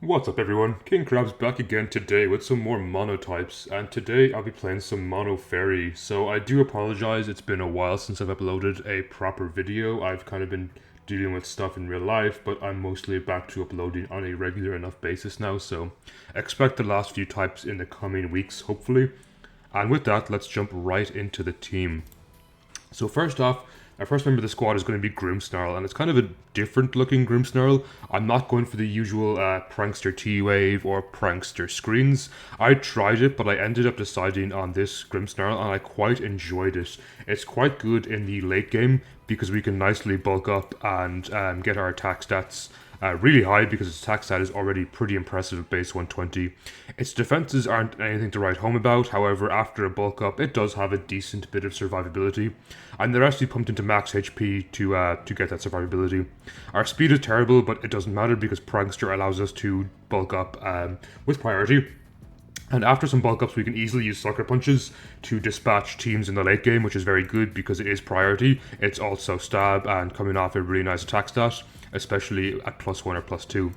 What's up everyone, King Crab's back again today with some more monotypes, and today I'll be playing some Mono Fairy. So I do apologize, it's been a while since I've uploaded a proper video. I've kind of been dealing with stuff in real life, but I'm mostly back to uploading on a regular enough basis now, so expect the last few types in the coming weeks, hopefully. And with that, let's jump right into the team. So first off, our first member of the squad is going to be Grimmsnarl, and it's kind of a different looking Grimmsnarl. I'm not going for the usual Prankster T-Wave or Prankster screens. I tried it, but I ended up deciding on this Grimmsnarl, and I quite enjoyed it. It's quite good in the late game because we can nicely bulk up and get our attack stats really high because its attack stat is already pretty impressive at base 120. Its defenses aren't anything to write home about, however after a bulk up it does have a decent bit of survivability, and they're actually pumped into max HP to get that survivability. Our speed is terrible, but it doesn't matter because Prankster allows us to bulk up with priority. And after some bulk ups, we can easily use Sucker Punches to dispatch teams in the late game, which is very good because it is priority. It's also stab and coming off a really nice attack stat, especially at +1 or +2.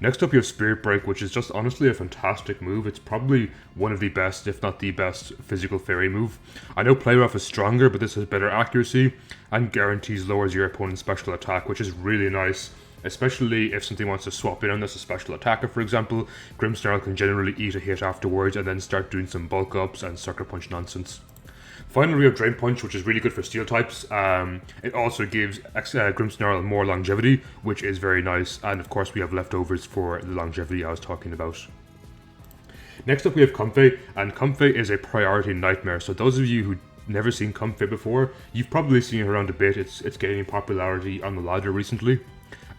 Next up, you have Spirit Break, which is just honestly a fantastic move. It's probably one of the best, if not the best, physical fairy move. I know Play Rough is stronger, but this has better accuracy and guarantees lowers your opponent's special attack, which is really nice. Especially if something wants to swap in on this, a special attacker for example, Grimmsnarl can generally eat a hit afterwards and then start doing some bulk ups and Sucker Punch nonsense. Finally, we have Drain Punch, which is really good for steel types. It also gives Grimmsnarl more longevity, which is very nice, and of course we have leftovers for the longevity I was talking about. Next up we have Comfey, and Comfey is a priority nightmare, so those of you who never seen Comfey before, you've probably seen it around a bit. It's gaining popularity on the ladder recently.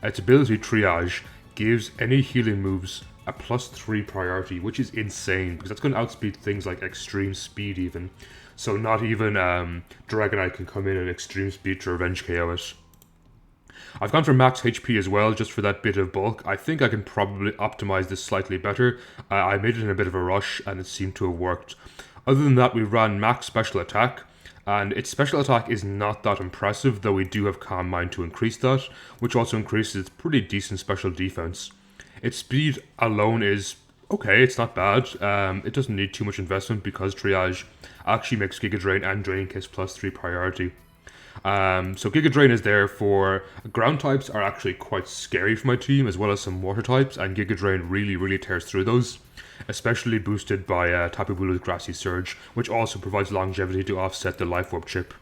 Its ability Triage gives any healing moves a +3 priority, which is insane because that's going to outspeed things like extreme speed even. So not even Dragonite can come in at extreme speed to revenge KO it. I've gone for max HP as well, just for that bit of bulk. I think I can probably optimize this slightly better. I made it in a bit of a rush and it seemed to have worked. Other than that, we ran max special attack. And its special attack is not that impressive, though we do have Calm Mind to increase that, which also increases its pretty decent special defense. Its speed alone is okay, it's not bad. It doesn't need too much investment because Triage actually makes Giga Drain and Draining Kiss +3 priority. So Giga Drain is there for ground types are actually quite scary for my team, as well as some water types, and Giga Drain really tears through those, especially boosted by Tapu Bulu's Grassy Surge, which also provides longevity to offset the Life Orb chip.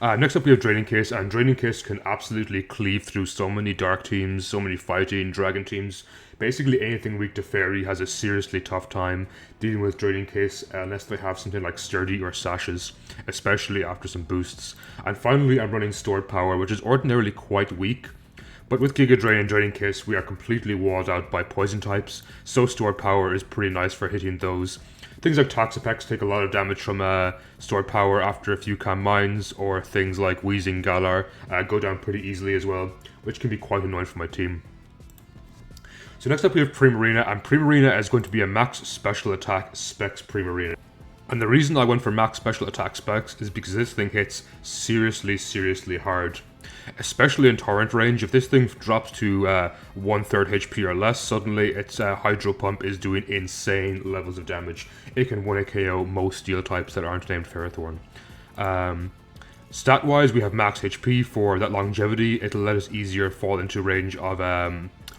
Next up we have Draining Kiss, and Draining Kiss can absolutely cleave through so many dark teams, so many fighting dragon teams. Basically anything weak to Fairy has a seriously tough time dealing with Draining Kiss unless they have something like Sturdy or Sashes, especially after some boosts. And finally I'm running Stored Power, which is ordinarily quite weak, but with Giga Drain and Draining Kiss we are completely walled out by poison types, so Stored Power is pretty nice for hitting those. Things like Toxapex take a lot of damage from Stored Power after a few Calm Minds, or things like Wheezing Galar go down pretty easily as well, which can be quite annoying for my team. So next up we have Primarina, and Primarina is going to be a max special attack specs Primarina. And the reason I went for max special attack specs is because this thing hits seriously hard. Especially in torrent range, if this thing drops to 1/3 HP or less, suddenly its Hydro Pump is doing insane levels of damage. It can 1-hit KO most steel types that aren't named Ferrothorn. Stat wise, we have max HP for that longevity. It'll let us easier fall into range of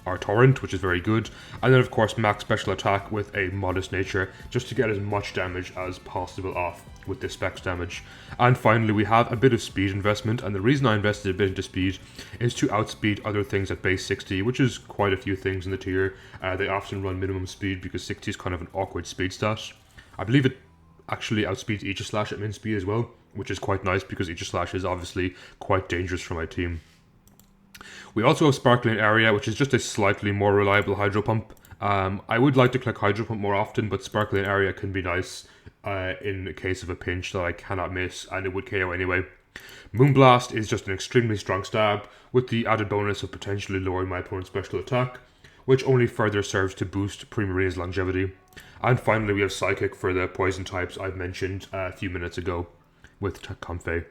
our torrent, which is very good, and then of course max special attack with a modest nature, just to get as much damage as possible off with this specs damage. And finally we have a bit of speed investment, and the reason I invested a bit into speed is to outspeed other things at base 60, which is quite a few things in the tier. They often run minimum speed because 60 is kind of an awkward speed stat. I believe it actually outspeeds Aegislash at min speed as well, which is quite nice because Aegislash is obviously quite dangerous for my team. We also have Sparkling Area, which is just a slightly more reliable Hydro Pump. I would like to click Hydro Pump more often, but Sparkling Area can be nice in the case of a pinch that I cannot miss, and it would KO anyway. Moonblast is just an extremely strong stab, with the added bonus of potentially lowering my opponent's special attack, which only further serves to boost Primarina's longevity. And finally we have Psychic for the poison types I've mentioned a few minutes ago with Comfey.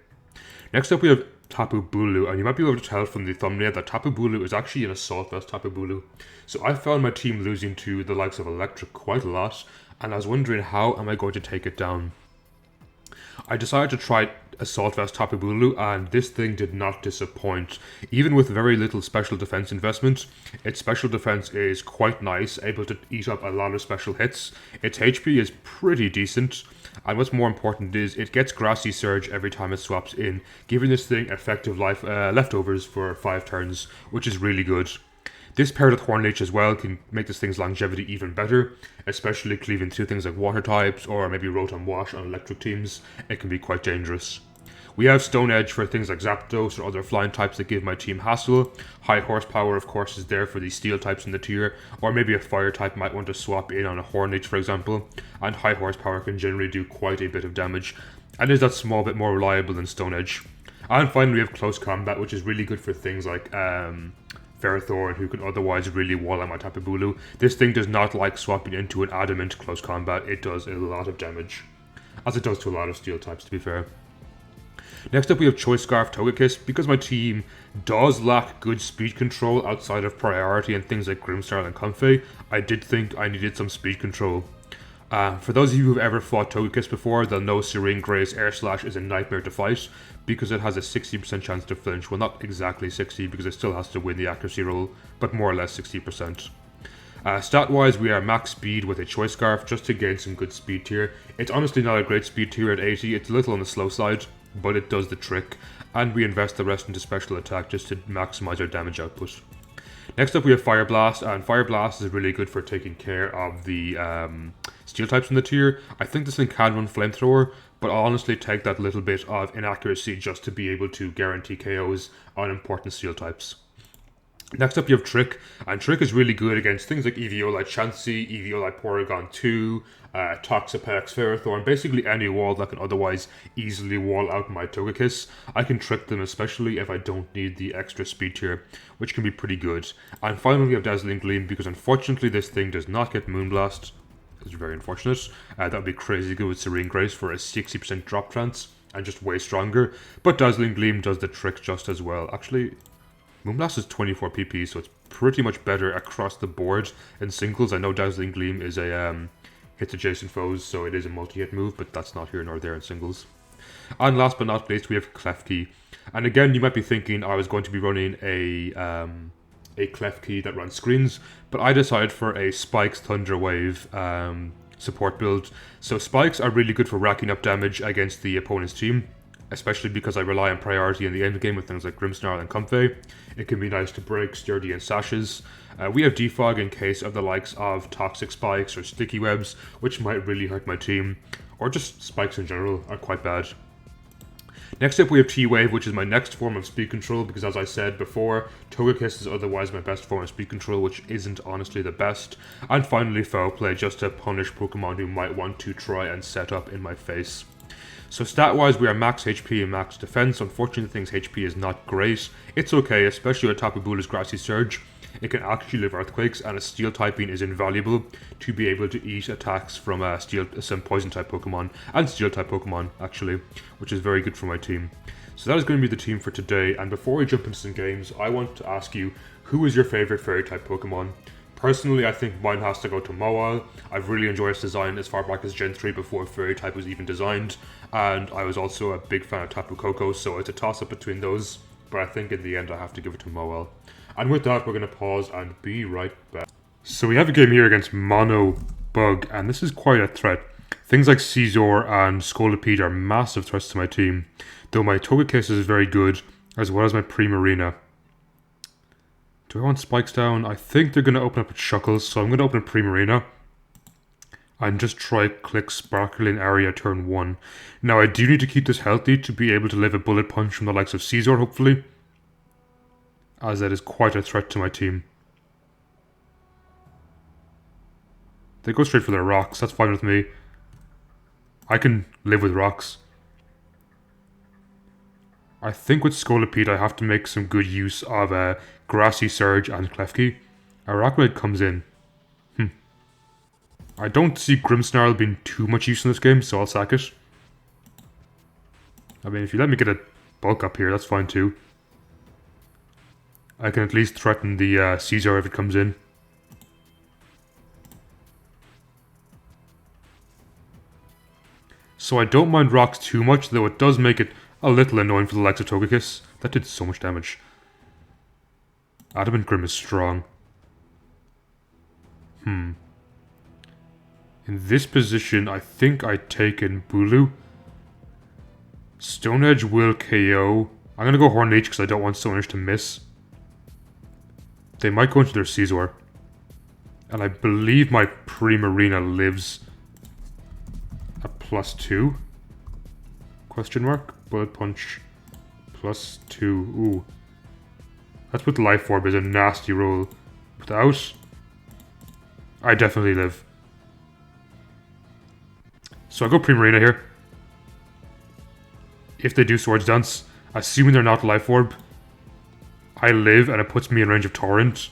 Next up we have Tapu Bulu, and you might be able to tell from the thumbnail that Tapu Bulu is actually an Assault Vest Tapu Bulu. So I found my team losing to the likes of Electric quite a lot, and I was wondering how am I going to take it down. I decided to try Assault Vest Tapu Bulu, and this thing did not disappoint. Even with very little special defense investment, its special defense is quite nice, able to eat up a lot of special hits. Its HP is pretty decent, and what's more important is it gets Grassy Surge every time it swaps in, giving this thing effective life leftovers for 5 turns, which is really good. This paired with Horn Leech as well can make this thing's longevity even better, especially cleaving through things like water types or maybe Rotom Wash on electric teams. It can be quite dangerous. We have Stone Edge for things like Zapdos or other flying types that give my team hassle. High Horsepower of course is there for the steel types in the tier, or maybe a fire type might want to swap in on a Horn Leech for example, and High Horsepower can generally do quite a bit of damage, and is that small bit more reliable than Stone Edge. And finally we have Close Combat, which is really good for things like Ferrothorn, who can otherwise really wall out my Tapu Bulu. This thing does not like swapping into an adamant close combat. It does a lot of damage, as it does to a lot of steel types to be fair. Next up we have Choice Scarf Togekiss. Because my team does lack good speed control outside of priority and things like Grimmsnarl and Comfey, I did think I needed some speed control. For those of you who've ever fought Togekiss before, they'll know Serene Gray's Air Slash is a nightmare to fight because it has a 60% chance to flinch. Well, not exactly 60 because it still has to win the accuracy roll, but more or less 60%. Stat-wise, we are max speed with a Choice Scarf just to gain some good speed tier. It's honestly not a great speed tier at 80, it's a little on the slow side, but it does the trick, and we invest the rest into special attack just to maximize our damage output. Next up we have Fire Blast, and Fire Blast is really good for taking care of the steel types in the tier. I think this thing can run Flamethrower, but I'll honestly take that little bit of inaccuracy just to be able to guarantee KOs on important steel types. Next up you have Trick, and Trick is really good against things like Eviolite Chansey, Eviolite Porygon 2, Toxapex, Ferrothorn, basically any wall that can otherwise easily wall out my Togekiss. I can trick them especially if I don't need the extra speed tier, which can be pretty good. And finally we have Dazzling Gleam, because unfortunately this thing does not get Moonblast. It's very unfortunate. That would be crazy good with Serene Grace for a 60% drop chance, and just way stronger. But Dazzling Gleam does the trick just as well. Actually, Moonblast is 24 PP, so it's pretty much better across the board in singles. I know Dazzling Gleam is a hits adjacent foes, so it is a multi-hit move, but that's not here nor there in singles. And last but not least, we have Klefki. And again, you might be thinking I was going to be running a Klefki that runs screens, but I decided for a Spikes Tundra Wave support build. So Spikes are really good for racking up damage against the opponent's team, especially because I rely on priority in the end game with things like Grimmsnarl and Comfey. It can be nice to break Sturdy and Sashes. We have Defog in case of the likes of Toxic Spikes or Sticky Webs, which might really hurt my team, or just Spikes in general are quite bad. Next up we have T-Wave, which is my next form of speed control, because as I said before, Togekiss is otherwise my best form of speed control, which isn't honestly the best. And finally Foul Play, just to punish Pokemon who might want to try and set up in my face. So stat-wise, we are max HP and max defense. Unfortunately, the thing's HP is not great. It's okay, especially with Tapu Bulu's Grassy Surge. It can actually live Earthquakes, and a Steel typing is invaluable to be able to eat attacks from some Poison-type Pokemon, and Steel-type Pokemon, actually, which is very good for my team. So that is going to be the team for today, and before we jump into some games, I want to ask you, who is your favourite Fairy-type Pokemon? Personally, I think mine has to go to Mawile. I've really enjoyed its design as far back as Gen 3 before Fairy type was even designed, and I was also a big fan of Tapu Koko, so it's a toss-up between those, but I think in the end I have to give it to Mawile. And with that, we're going to pause and be right back. So we have a game here against Mono Bug, and this is quite a threat. Things like Scizor and Scolipede are massive threats to my team, though my Togekiss is very good, as well as my Primarina. Do I want Spikes down? I think they're going to open up with Shuckles, so I'm going to open a Primarina and just try click Sparkling Area turn 1. Now I do need to keep this healthy to be able to live a bullet punch from the likes of Scizor, hopefully, as that is quite a threat to my team. They go straight for their rocks, that's fine with me. I can live with rocks. I think with Scolipede I have to make some good use of Grassy Surge and Klefki. Arachnoid comes in. I don't see Grimmsnarl being too much use in this game, so I'll sack it. I mean, if you let me get a bulk up here, that's fine too. I can at least threaten the Caesar if it comes in. So I don't mind rocks too much, though it does make it a little annoying for the likes of Togekiss. That did so much damage. Adamant Grim is strong. In this position, I think I take in Bulu. Stone Edge will KO. I'm gonna go Horn Leech because I don't want Stone Edge to miss. They might go into their Caesar. And I believe my Primarina lives at +2. Question mark? Bullet Punch. +2. Ooh. That's with Life Orb is a nasty roll. Without, I definitely live. So I go Primarina here. If they do Swords Dance, assuming they're not Life Orb, I live and it puts me in range of Torrent,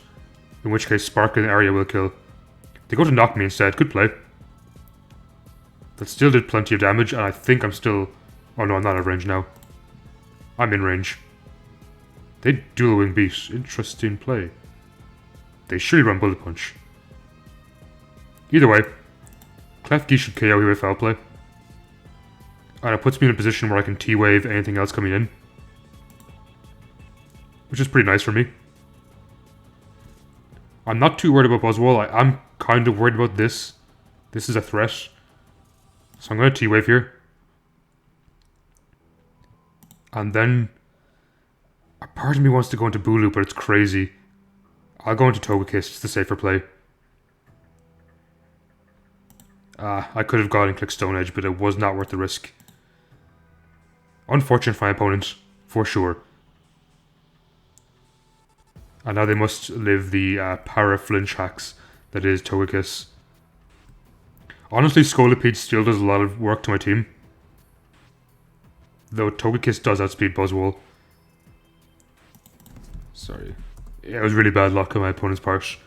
in which case Sparkling Area will kill. They go to knock me instead, good play. That still did plenty of damage, and I think I'm still... Oh no, I'm not out of range now. I'm in range. They dual wing beat. Interesting play. They surely run Bullet Punch. Either way, Klefki should KO here with Foul Play. And it puts me in a position where I can T-Wave anything else coming in. Which is pretty nice for me. I'm not too worried about Buzzwole. I am kind of worried about this. This is a threat. So I'm going to T-Wave here. And then... a part of me wants to go into Bulu, but it's crazy. I'll go into Togekiss, it's the safer play. I could have gone and clicked Stone Edge, but it was not worth the risk. Unfortunate for my opponent, for sure. And now they must live the para-flinch hacks that is Togekiss. Honestly, Scolipede still does a lot of work to my team. Though Togekiss does outspeed Buzzwole. Sorry. Yeah, it was really bad luck on my opponent's part.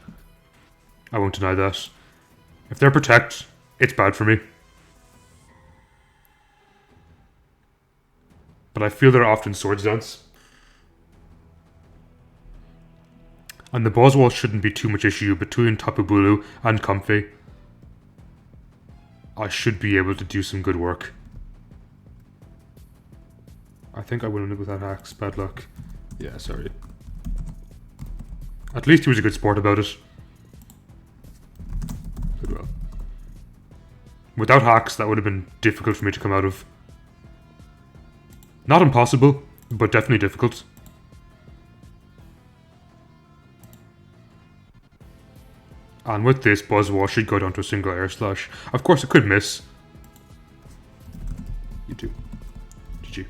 I won't deny that. If they're Protect, it's bad for me. But I feel they're often Swords Dance. And the Buzzwole shouldn't be too much issue between Tapu Bulu and Comfey. I should be able to do some good work. I think I win without hacks. Bad luck. Yeah, sorry. At least he was a good sport about it. Did well. Without hacks, that would have been difficult for me to come out of. Not impossible, but definitely difficult. And with this, Buzzwole should go down to a single Air Slash. Of course, it could miss. You too. GG.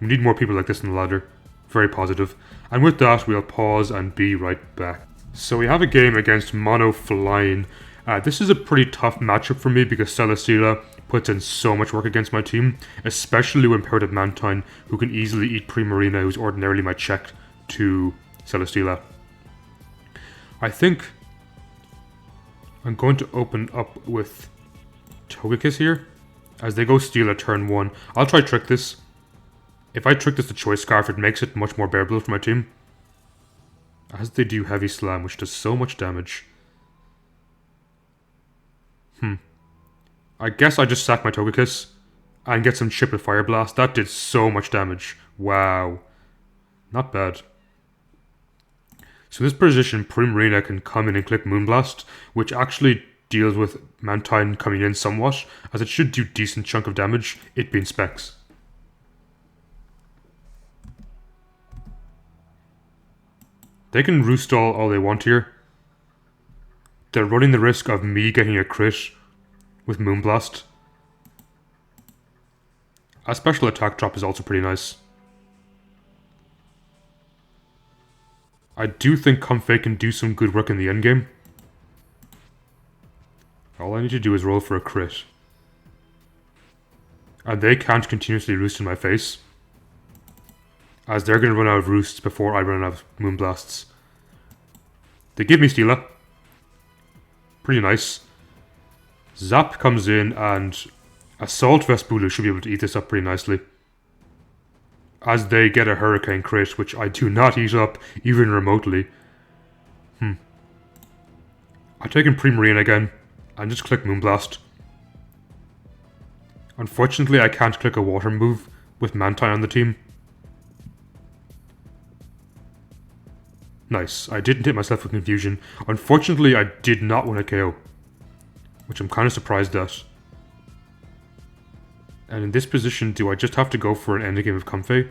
We need more people like this in the ladder. Very positive. And with that, we'll pause and be right back. So we have a game against Mono Flying. This is a pretty tough matchup for me because Celesteela puts in so much work against my team, especially when paired with Mantine, who can easily eat Primarina, who's ordinarily my check to Celesteela. I think I'm going to open up with Togekiss here, as they go Steel at turn 1. I'll try Trick this. If I Trick this to Choice Scarf, it makes it much more bearable for my team. As they do Heavy Slam, which does so much damage. I guess I just sack my Togekiss and get some chip with Fire Blast. That did so much damage. Wow. Not bad. So this position, Primarina can come in and click Moonblast, which actually deals with Mantine coming in somewhat, as it should do decent chunk of damage, it being Specs. They can Roost all they want here. They're running the risk of me getting a crit with Moonblast. A special attack drop is also pretty nice. I do think Comfey can do some good work in the endgame. All I need to do is roll for a crit. And they can't continuously roost in my face, as they're going to run out of roosts before I run out of Moonblasts. They give me Steela. Pretty nice. Zap comes in and Assault Vespula should be able to eat this up pretty nicely. As they get a Hurricane crit, which I do not eat up even remotely. I've taken Primarine again, and just click Moonblast. Unfortunately, I can't click a water move with Mantine on the team. Nice, I didn't hit myself with Confusion. Unfortunately, I did not win a KO, which I'm kind of surprised at. And in this position, do I just have to go for an endgame of Comfey?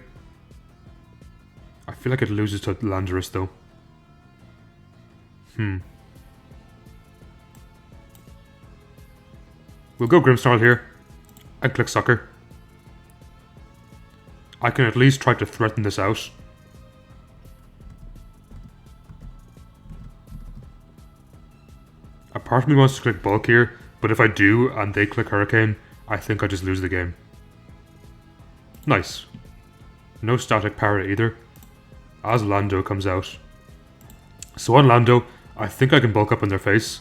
I feel like it loses to Landorus though. We'll go Grimmsnarl here, and click Sucker. I can at least try to threaten this out. A part of me wants to click Bulk here, but if I do, and they click Hurricane, I think I just lose the game. Nice. No static power either, as Lando comes out. So on Lando, I think I can bulk up in their face.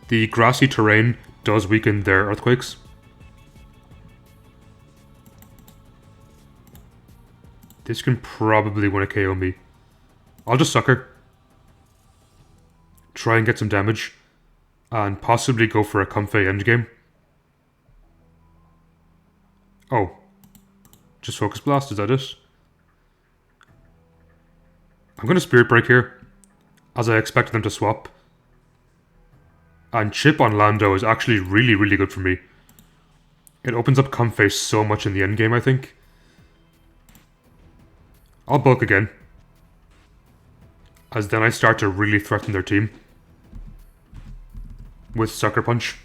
The grassy terrain does weaken their earthquakes. This can probably win a KO me. I'll just Sucker. Try and get some damage. And possibly go for a Comfey endgame. Oh. Just Focus Blast, is that it? I'm going to Spirit Break here, as I expect them to swap. And Chip on Lando is actually really, really good for me. It opens up Comfey so much in the endgame, I think. I'll bulk again, as then I start to really threaten their team with Sucker Punch.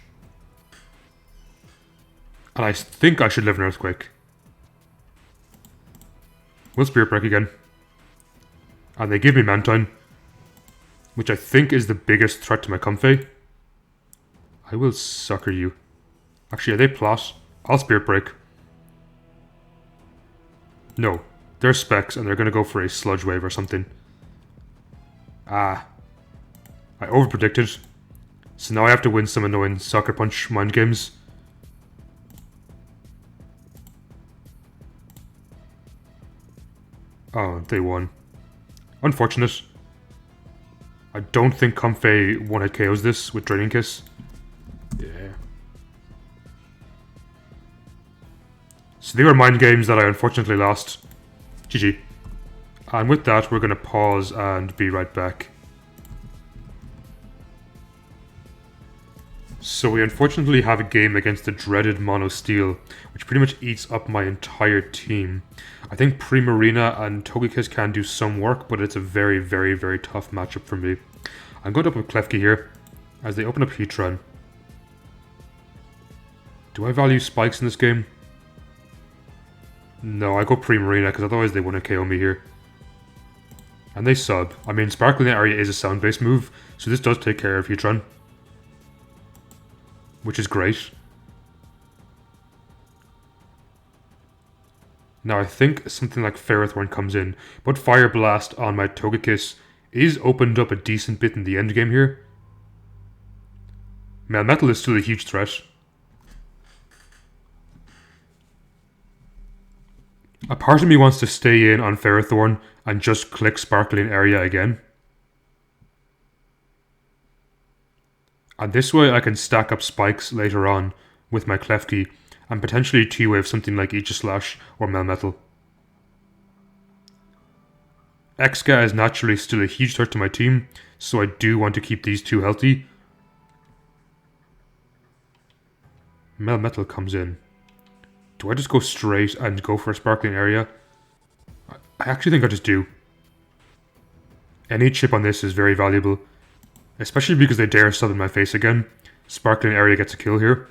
And I think I should live an Earthquake. We'll Spirit Break again. And they give me Mantine, which I think is the biggest threat to my Comfey. I will Sucker you. Actually, are they Plot? I'll Spirit Break. No, they're Specs and they're going to go for a Sludge Wave or something. Ah. I overpredicted. So now I have to win some annoying Sucker Punch mind games. Oh, they won. Unfortunate. I don't think Comfey one-hit KOs this with Draining Kiss. Yeah. So they were mind games that I unfortunately lost. GG. And with that, we're going to pause and be right back. So we unfortunately have a game against the dreaded Mono Steel, which pretty much eats up my entire team. I think Primarina and Togekiss can do some work, but it's a very, very, very tough matchup for me. I'm going to open up Klefki here, as they open up Heatran. Do I value spikes in this game? No, I go Primarina, because otherwise they wouldn't KO me here. And they sub. I mean, Sparkling Area is a sound-based move, so this does take care of Heatran, which is great. Now I think something like Ferrothorn comes in, but Fire Blast on my Togekiss is opened up a decent bit in the endgame here. Melmetal is still a huge threat. A part of me wants to stay in on Ferrothorn and just click Sparkling Area again. And this way I can stack up spikes later on with my Klefki and potentially T-Wave something like Aegislash or Melmetal. Exca is naturally still a huge threat to my team, so I do want to keep these two healthy. Melmetal comes in. Do I just go straight and go for a Sparkling Area? I actually think I just do. Any chip on this is very valuable, especially because they dare sub in my face again. Sparkling Area gets a kill here.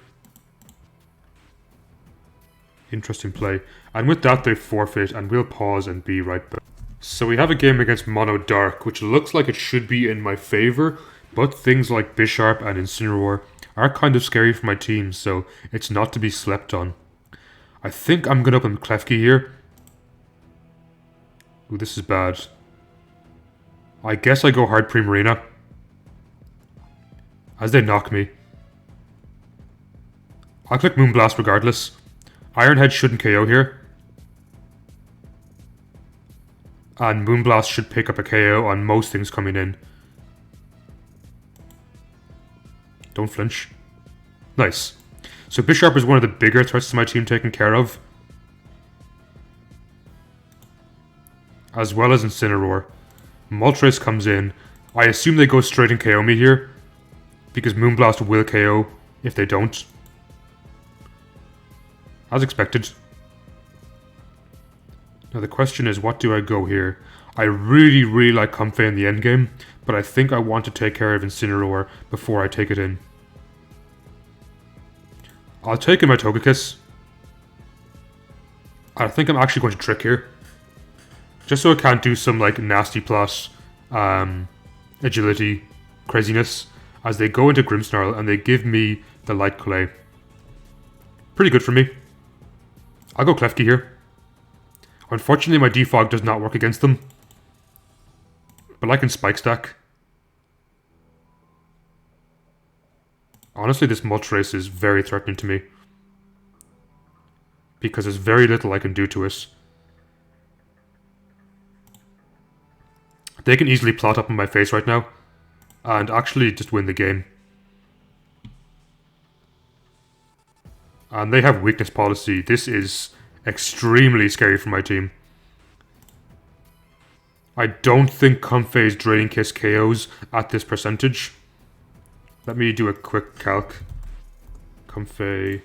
Interesting play. And with that they forfeit, and we'll pause and be right back. So we have a game against Mono Dark, which looks like it should be in my favour, but things like Bisharp and Incineroar are kind of scary for my team, so it's not to be slept on. I think I'm going to open Klefki here. Ooh, this is bad. I guess I go hard Primarina, as they knock me. I'll click Moonblast regardless. Ironhead shouldn't KO here. And Moonblast should pick up a KO on most things coming in. Don't flinch. Nice. So Bisharp is one of the bigger threats to my team taken care of. As well as Incineroar. Moltres comes in. I assume they go straight and KO me here. Because Moonblast will KO if they don't. As expected. Now the question is, what do I go here? I really like Comfey in the endgame, but I think I want to take care of Incineroar before I take it in. I'll take in my Togekiss. I think I'm actually going to Trick here. Just so I can't do some like nasty plus agility craziness. As they go into Grimmsnarl and they give me the Light Clay. Pretty good for me. I'll go Klefki here. Unfortunately, my Defog does not work against them. But I can Spike Stack. Honestly, this Moltres is very threatening to me. Because there's very little I can do to it. They can easily plot up in my face right now. And actually just win the game. And they have weakness policy. This is extremely scary for my team. I don't think Comfey's Draining Kiss KOs at this percentage. Let me do a quick calc. Comfey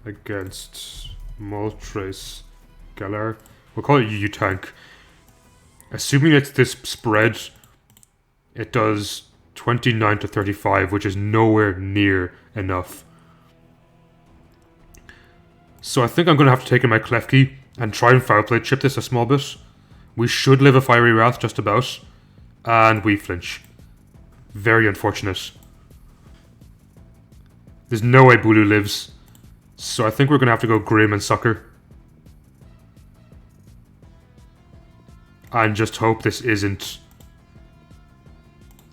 against Moltres Galar. We'll call it UU Tank. Assuming it's this spread, it does 29 to 35, which is nowhere near enough. So I think I'm going to have to take in my Klefki and try and Foul Play chip this a small bit. We should live a Fiery Wrath just about. And we flinch. Very unfortunate. There's no way Bulu lives. So I think we're going to have to go Grim and Sucker. And just hope this isn't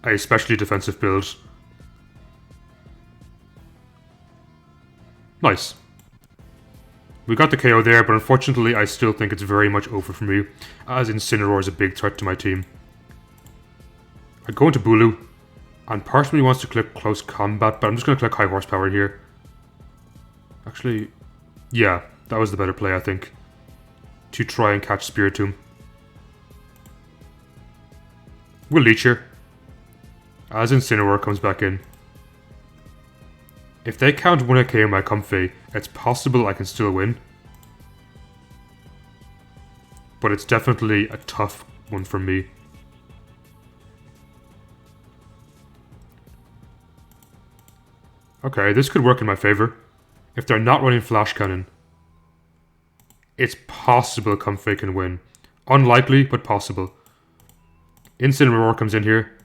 a especially defensive build. Nice. We got the KO there, but unfortunately I still think it's very much over for me, as Incineroar is a big threat to my team. I go into Bulu, and part of me wants to click Close Combat, but I'm just going to click High Horsepower here. Actually, yeah, that was the better play, I think. To try and catch Spiritomb. We'll Leech here. As Incineroar comes back in. If they count 1AK in my Comfey, it's possible I can still win. But it's definitely a tough one for me. Okay, this could work in my favor. If they're not running Flash Cannon, it's possible Comfey can win. Unlikely, but possible. Incineroar comes in here.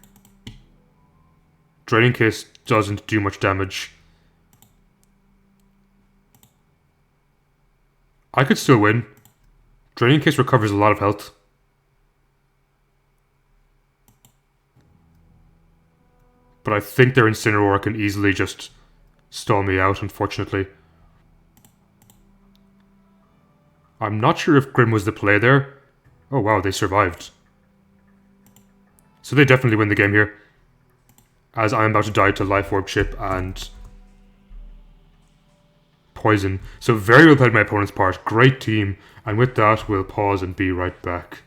Draining Kiss doesn't do much damage. I could still win. Draining Kiss recovers a lot of health. But I think their Incineroar can easily just stall me out, unfortunately. I'm not sure if Grim was the play there. Oh wow, they survived. So they definitely win the game here. As I'm about to die to Life Orb Chip and Poison. So very well played my opponent's part. Great team. And with that, we'll pause and be right back.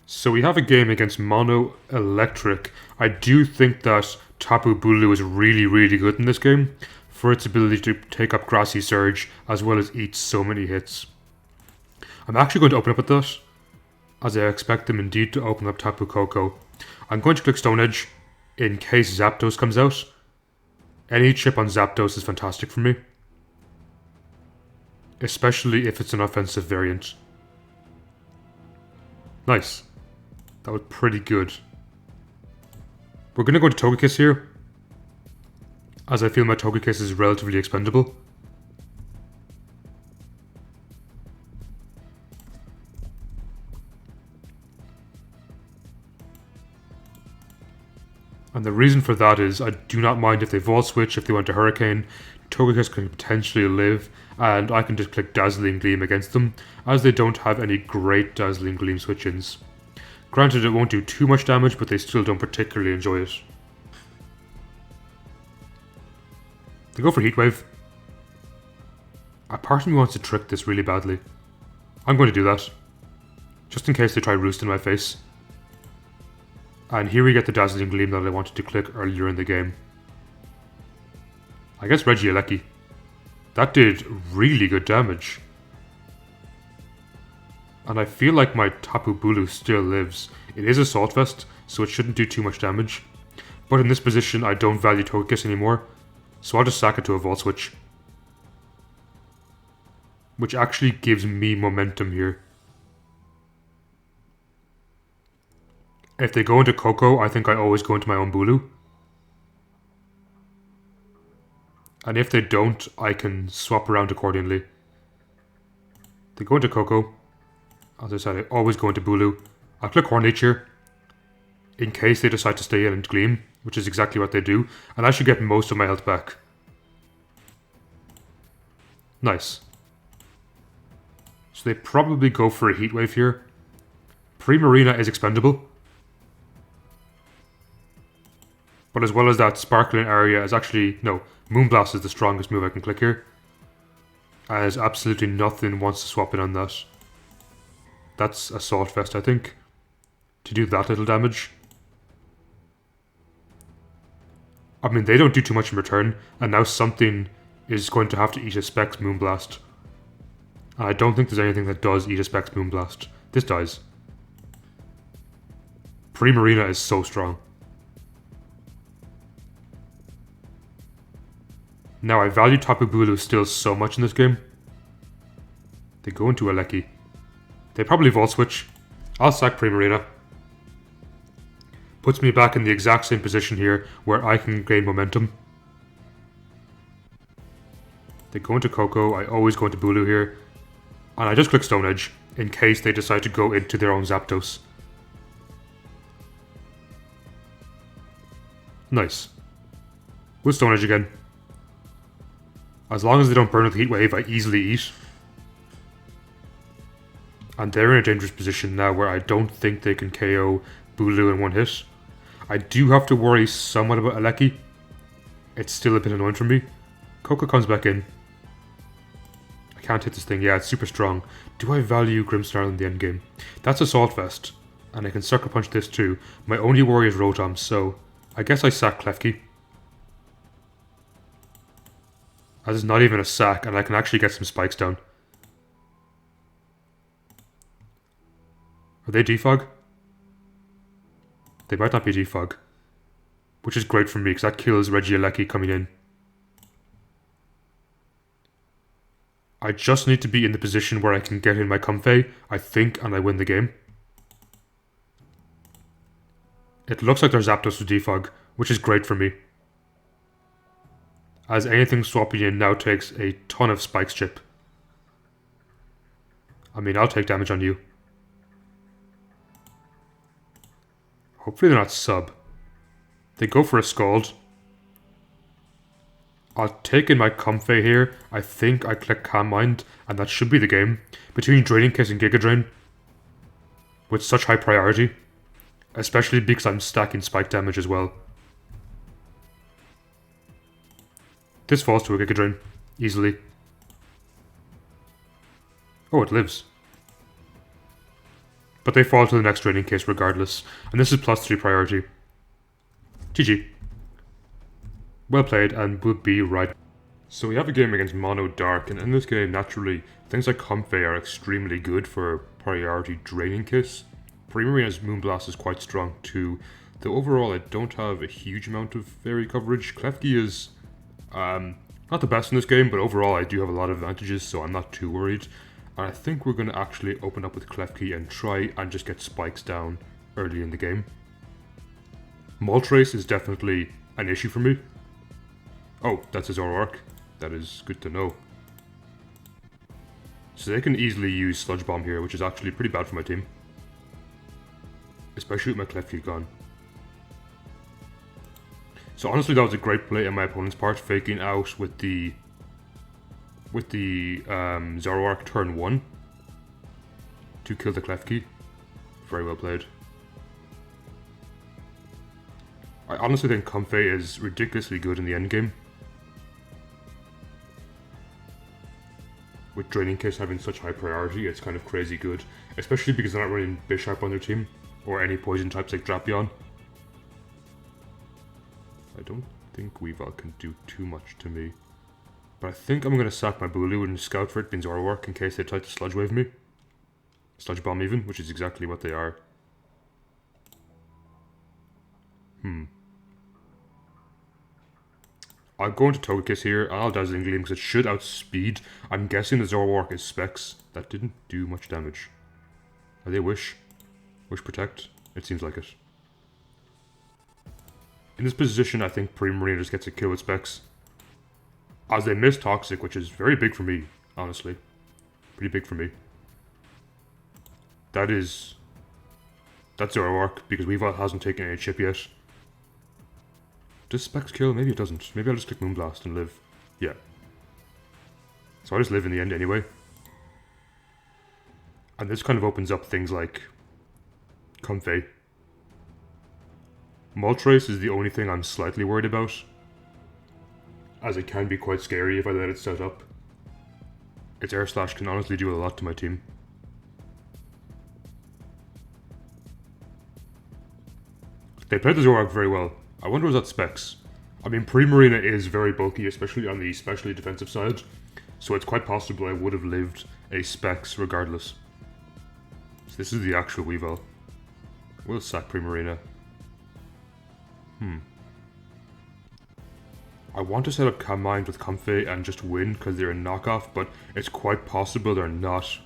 So we have a game against Mono Electric. I do think that Tapu Bulu is really good in this game for its ability to take up Grassy Surge as well as eat so many hits. I'm actually going to open up with that, as I expect them indeed to open up Tapu Koko. I'm going to click Stone Edge in case Zapdos comes out. Any chip on Zapdos is fantastic for me. Especially if it's an offensive variant. Nice. That was pretty good. We're going to go to Togekiss here, as I feel my Togekiss is relatively expendable. And the reason for that is I do not mind if they Volt Switch, if they want to Hurricane. Togekiss can potentially live, and I can just click Dazzling Gleam against them, as they don't have any great Dazzling Gleam switch-ins. Granted, it won't do too much damage, but they still don't particularly enjoy it. They go for Heat Wave. A part of me wants to trick this really badly. I'm going to do that, just in case they try Roost in my face. And here we get the Dazzling Gleam that I wanted to click earlier in the game. I guess Regieleki. That did really good damage. And I feel like my Tapu Bulu still lives. It is a Salt Vest, so it shouldn't do too much damage. But in this position, I don't value Togekiss anymore, so I'll just sack it to a Volt Switch. Which actually gives me momentum here. If they go into Koko, I think I always go into my own Bulu. And if they don't, I can swap around accordingly. They go into Koko. As I said, I always go into Bulu. I'll click Horn Nature in case they decide to stay in and Gleam, which is exactly what they do, and I should get most of my health back. Nice. So they probably go for a Heat Wave here. Primarina is expendable. But as well as that, Sparkling Area is actually... No, Moonblast is the strongest move I can click here. As absolutely nothing wants to swap in on that. That's Assault Vest, I think. To do that little damage. I mean, they don't do too much in return. And now something is going to have to eat a Specs Moonblast. And I don't think there's anything that does eat a Specs Moonblast. This dies. Primarina is so strong. Now, I value Tapu Bulu still so much in this game. They go into Aleki. They probably Volt Switch. I'll sack Primarina. Puts me back in the exact same position here, where I can gain momentum. They go into Koko. I always go into Bulu here. And I just click Stone Edge, in case they decide to go into their own Zapdos. Nice. With Stone Edge again. As long as they don't burn with Heat Wave, I easily eat. And they're in a dangerous position now where I don't think they can KO Bulu in one hit. I do have to worry somewhat about Aleki. It's still a bit annoying for me. Koko comes back in. I can't hit this thing. Yeah, it's super strong. Do I value Grimmsnarl in the endgame? That's Assault Vest. And I can Sucker Punch this too. My only worry is Rotom, so I guess I sack Klefki. As it's not even a sack, and I can actually get some spikes down. Are they Defog? They might not be Defog. Which is great for me, because that kills Regieleki coming in. I just need to be in the position where I can get in my Comfey, I think, and I win the game. It looks like their Zapdos with Defog, which is great for me. As anything swapping in now takes a ton of Spikes chip. I mean, I'll take damage on you. Hopefully they're not sub. They go for a Scald. I'll take in my Comfey here. I think I click Calm Mind, and that should be the game. Between Draining Kiss and Giga Drain. With such high priority. Especially because I'm stacking spike damage as well. This falls to a Giga Drain. Easily. Oh, it lives. But they fall to the next Draining Case regardless. And this is +3 priority. GG. Well played, and would be right. So we have a game against Mono Dark, and in this game, naturally, things like Comfey are extremely good for priority Draining Kiss. Primarina's Moonblast is quite strong too, though overall I don't have a huge amount of fairy coverage. Klefki is not the best in this game, but overall I do have a lot of advantages, so I'm not too worried. And I think we're going to actually open up with Klefki and try and just get spikes down early in the game. Moltres is definitely an issue for me. Oh, that's his Zoroark. That is good to know. So they can easily use Sludge Bomb here, which is actually pretty bad for my team. Especially with my Klefki gone. So honestly, that was a great play on my opponent's part, faking out with the with the Zoroark turn 1 to kill the Klefki. Very well played. I honestly think Comfey is ridiculously good in the endgame. With Draining Kiss having such high priority, it's kind of crazy good. Especially because they're not running Bisharp on their team, or any poison types like Drapion. I don't think Weavile can do too much to me. But I think I'm going to sack my Bulu and scout for it being Zoroark in case they try to Sludge Wave me. Sludge Bomb even, which is exactly what they are. I'll go into Togekiss here, and I'll Dazzling Gleam because it should outspeed. I'm guessing the Zoroark is Specs. That didn't do much damage. Are they Wish? Wish Protect? It seems like it. In this position, I think Primarina just gets a kill with Specs. As they miss Toxic, which is very big for me, honestly. Pretty big for me. That's Zoroark, because Weavile hasn't taken any chip yet. Does Specs kill? Maybe it doesn't. Maybe I'll just click Moonblast and live. Yeah. So I just live in the end anyway. And this kind of opens up things like Comfey. Moltres is the only thing I'm slightly worried about, as it can be quite scary if I let it set up. Its Air Slash can honestly do a lot to my team. They played the Zoroark very well. I wonder was that Specs. I mean, Primarina is very bulky, especially on the especially defensive side, so it's quite possible I would have lived a Specs regardless. So this is the actual Weavile. We'll sack Primarina. I want to set up Calm Mind with Comfey and just win because they're a knockoff, but it's quite possible they're not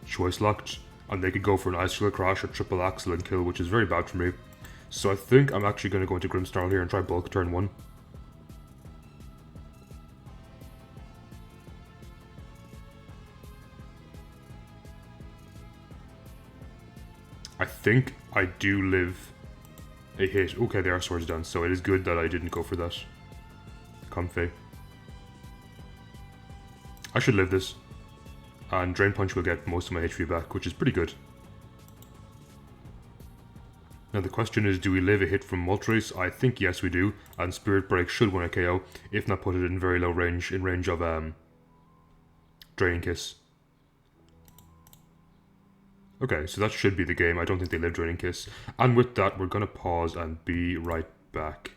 choice locked, and they could go for an Icicle Crash or Triple Axle and kill, which is very bad for me. So I think I'm actually going to go into Grimmsnarl here and try Bulk turn 1. I think I do live a hit. Okay, the Air Sword's done, so it is good that I didn't go for that. Comfey. I should live this. And Drain Punch will get most of my HP back, which is pretty good. Now the question is, do we live a hit from Moltres? I think yes we do, and Spirit Break should win a KO, if not put it in very low range, in range of Draining Kiss. Okay, so that should be the game. I don't think they live Draining Kiss. And with that, we're going to pause and be right back.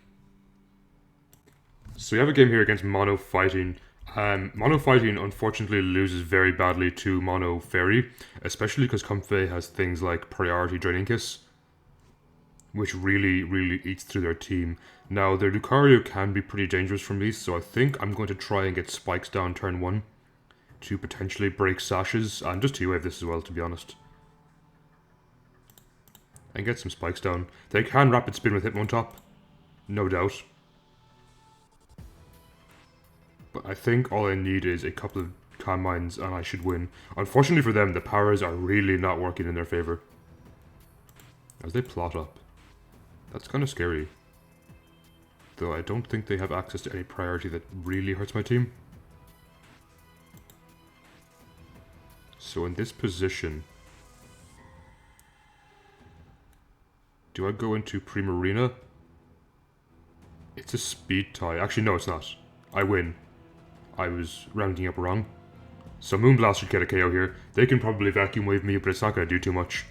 So we have a game here against Mono Fighting. Mono Fighting unfortunately loses very badly to Mono Fairy, especially because Comfey has things like Priority Draining Kiss, which really eats through their team. Now, their Lucario can be pretty dangerous from these, so I think I'm going to try and get Spikes down turn 1 to potentially break Sashes, and just T-Wave this as well, to be honest. And get some Spikes down. They can Rapid Spin with Hitmontop, no doubt. But I think all I need is a couple of Calm Minds and I should win. Unfortunately for them, the powers are really not working in their favour. As they plot up. That's kind of scary. Though I don't think they have access to any priority that really hurts my team. So in this position, do I go into Primarina? It's a speed tie. Actually, no, it's not. I win. I was rounding up wrong. So Moonblast should get a KO here. They can probably Vacuum Wave me, but it's not going to do too much.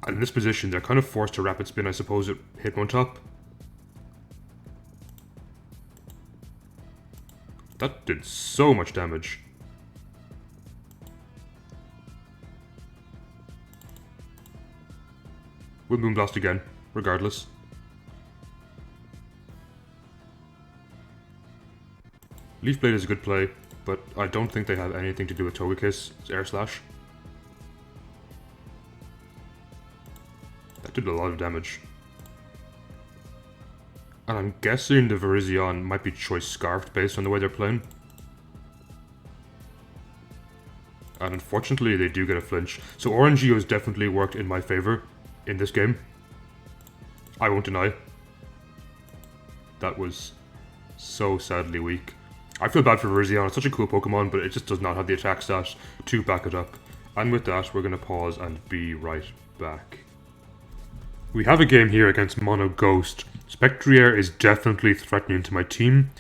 And in this position, they're kind of forced to Rapid Spin, I suppose, at Hitmontop. That did so much damage. We'll Moonblast again, regardless. Leaf Blade is a good play, but I don't think they have anything to do with Togekiss. It's Air Slash. That did a lot of damage. And I'm guessing the Virizion might be Choice Scarfed based on the way they're playing. And unfortunately they do get a flinch. So Orangeo has definitely worked in my favour in this game. I won't deny. That was so sadly weak. I feel bad for Virizion. It's such a cool Pokemon, but it just does not have the attack stat to back it up. And with that, we're going to pause and be right back. We have a game here against Mono Ghost. Spectrier is definitely threatening to my team.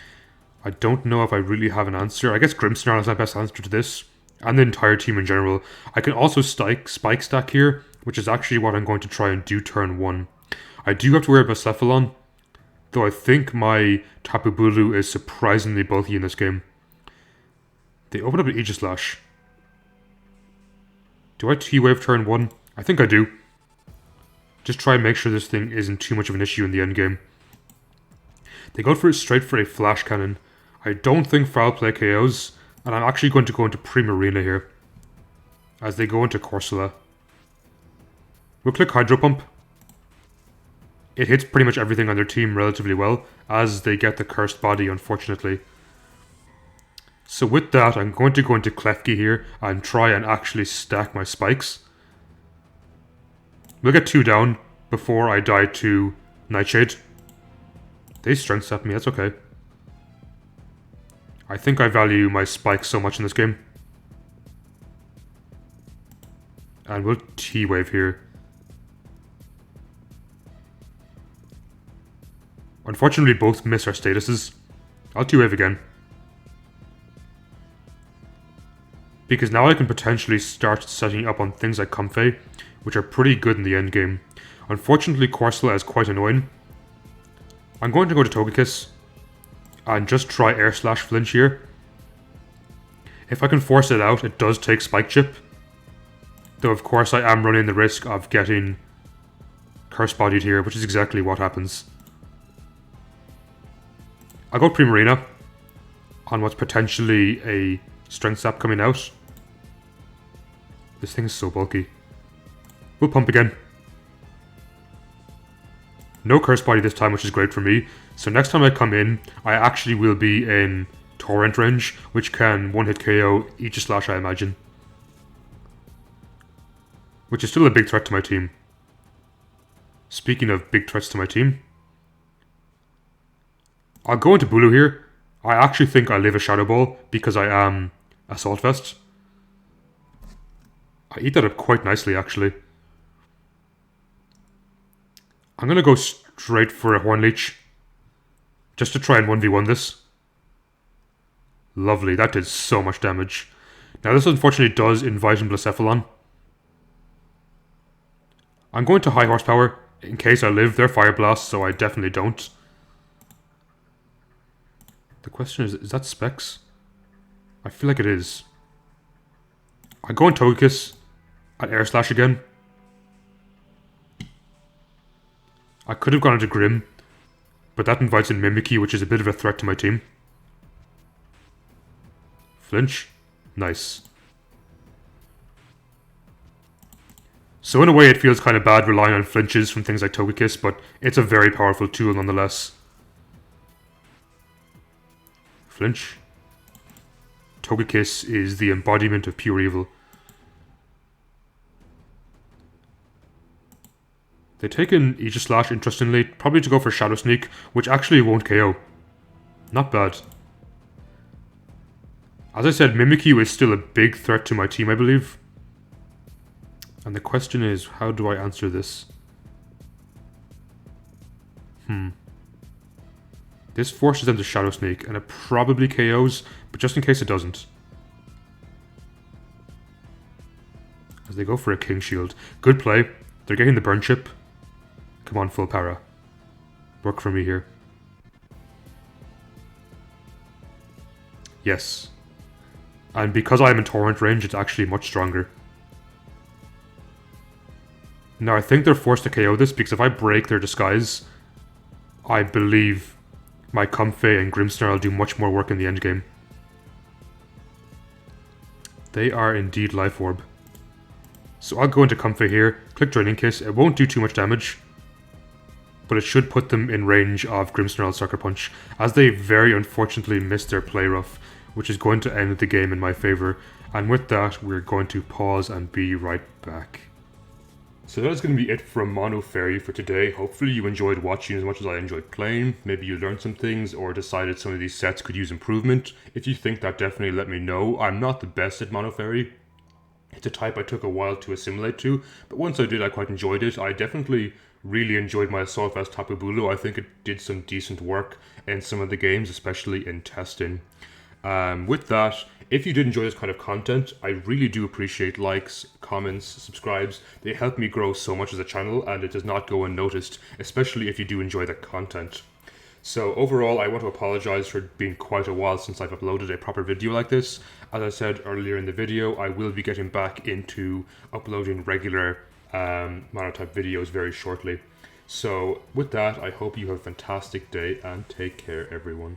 I don't know if I really have an answer. I guess Grimmsnarl is my best answer to this, and the entire team in general. I can also Spike Stack here, which is actually what I'm going to try and do turn 1. I do have to worry about Cephalon, though I think my Tapu Bulu is surprisingly bulky in this game. They open up an Aegislash. Do I T-Wave turn 1? I think I do. Just try and make sure this thing isn't too much of an issue in the endgame. They go straight for a Flash Cannon. I don't think Foul Play KOs, and I'm actually going to go into Primarina here, as they go into Corsola. We'll click Hydro Pump. It hits pretty much everything on their team relatively well, as they get the Cursed Body, unfortunately. So with that, I'm going to go into Klefki here, and try and actually stack my spikes. We'll get 2 down before I die to Nightshade. They strength step me, that's okay. I think I value my spikes so much in this game. And we'll T-Wave here. Unfortunately, both miss our statuses. I'll T-Wave again. Because now I can potentially start setting up on things like Comfey, which are pretty good in the end game. Unfortunately, Corsola is quite annoying. I'm going to go to Togekiss and just try Air Slash Flinch here. If I can force it out, it does take Spike Chip. Though of course I am running the risk of getting Curse Bodied here, which is exactly what happens. I'll go Primarina on what's potentially a Strength Sap coming out. This thing's so bulky. We'll Pump again. No Curse Body this time, which is great for me. So next time I come in, I actually will be in Torrent range, which can one-hit KO Aegislash, I imagine. Which is still a big threat to my team. Speaking of big threats to my team, I'll go into Bulu here. I actually think I live a Shadow Ball because I am Assault Vest. I eat that up quite nicely, actually. I'm going to go straight for a Horn Leech, just to try and 1v1 this. Lovely, that did so much damage. Now this unfortunately does invite in Blacephalon. I'm going to High Horsepower, in case I live. They're Fire Blast, so I definitely don't. The question is that Specs? I feel like it is. I go in Togekiss at Air Slash again. I could have gone into Grim, but that invites in Mimikyu, which is a bit of a threat to my team. Flinch. Nice. So in a way it feels kind of bad relying on flinches from things like Togekiss, but it's a very powerful tool nonetheless. Flinch. Togekiss is the embodiment of pure evil. They take in Aegislash, interestingly, probably to go for Shadow Sneak, which actually won't KO. Not bad. As I said, Mimikyu is still a big threat to my team, I believe. And the question is, how do I answer this? This forces them to Shadow Sneak, and it probably KOs, but just in case it doesn't. As they go for a King Shield. Good play. They're getting the Burn Chip. Come on, full para. Work for me here. Yes. And because I'm in Torrent range, it's actually much stronger. Now, I think they're forced to KO this, because if I break their Disguise, I believe my Comfey and Grimmsnarl do much more work in the endgame. They are indeed Life Orb. So I'll go into Comfey here, click Draining Kiss. It won't do too much damage, but it should put them in range of Grimmsnarl's Sucker Punch, as they very unfortunately missed their Play Rough, which is going to end the game in my favour. And with that, we're going to pause and be right back. So that is going to be it from Mono Fairy for today. Hopefully you enjoyed watching as much as I enjoyed playing. Maybe you learned some things or decided some of these sets could use improvement. If you think that, definitely let me know. I'm not the best at Mono Fairy. It's a type I took a while to assimilate to, but once I did, I quite enjoyed it. I definitely really enjoyed my Assault Vest Tapu Bulu. I think it did some decent work in some of the games, especially in testing. With that, if you did enjoy this kind of content, I really do appreciate likes, comments, subscribes. They help me grow so much as a channel, and it does not go unnoticed, especially if you do enjoy the content. So overall, I want to apologize for being quite a while since I've uploaded a proper video like this. As I said earlier in the video, I will be getting back into uploading regular monotype videos very shortly. So with that, I hope you have a fantastic day and take care, everyone.